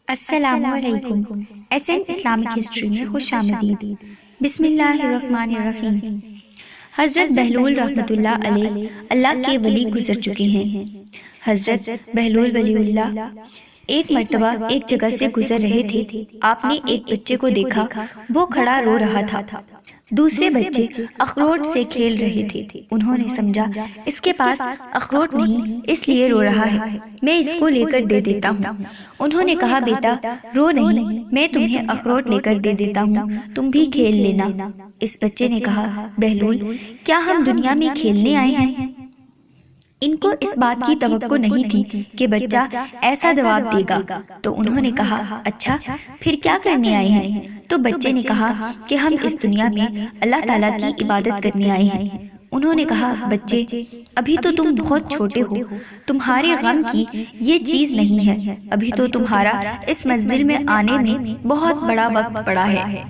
السلام علیکم۔ S an Islamic history میں خوش آمدید۔ بسم اللہ الرحمن الرحیم۔ حضرت بہلول رحمۃ اللہ علیہ اللہ کے ولی گزر چکے ہیں۔ حضرت بہلول ولی اللہ ایک مرتبہ ایک جگہ سے گزر رہے تھے۔ آپ نے ایک بچے کو دیکھا، وہ کھڑا رو رہا تھا۔ دوسرے بچے اخروٹ سے کھیل رہے تھے۔ انہوں نے سمجھا اس کے پاس اخروٹ نہیں، اس لیے رو رہا ہے، میں اس کو لے کر دے دیتا ہوں۔ انہوں نے کہا بیٹا رو نہیں، میں تمہیں اخروٹ لے کر دے دیتا ہوں، تم بھی کھیل لینا۔ اس بچے نے کہا بہلول کیا ہم دنیا میں کھیلنے آئے ہیں؟ ان کو اس بات کی توقع نہیں تھی کہ بچہ ایسا جواب دے گا، تو انہوں نے کہا اچھا پھر کیا کرنے آئے ہیں؟ تو بچے نے کہا کہ ہم اس دنیا میں اللہ تعالیٰ کی عبادت کرنے آئے ہیں۔ انہوں نے کہا بچے ابھی تو تم بہت چھوٹے ہو، تمہارے غم کی یہ چیز نہیں ہے، ابھی تو تمہارا اس منزل میں آنے میں بہت بڑا وقت پڑا ہے۔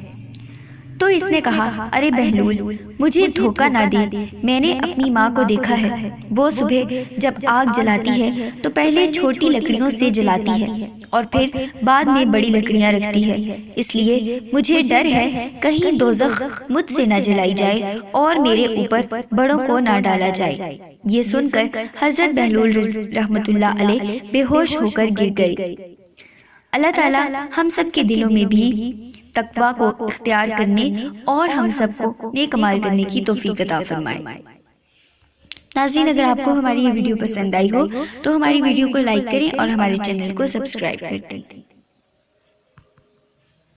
تو اس نے کہا ارے بہلول مجھے دھوکہ نہ دے، میں نے اپنی ماں کو دیکھا ہے، وہ صبح جب آگ جلاتی ہے تو پہلے چھوٹی لکڑیوں سے جلاتی ہے اور پھر بعد میں بڑی لکڑیاں رکھتی ہے، اس لیے مجھے ڈر ہے کہیں دوزخ مجھ سے نہ جلائی جائے اور میرے اوپر بڑوں کو نہ ڈالا جائے۔ یہ سن کر حضرت بہلول رحمۃ اللہ علیہ بے ہوش ہو کر گر گئے۔ اللہ تعالیٰ ہم سب کے دلوں میں بھی تقویٰ کو اختیار کرنے اور ہم سب کو نیک اعمال کرنے کی توفیق عطا فرمائے۔ ناظرین اگر آپ کو ہماری یہ ویڈیو پسند آئی ہو تو ہماری ویڈیو کو لائک کریں اور ہمارے چینل کو سبسکرائب کر دیں۔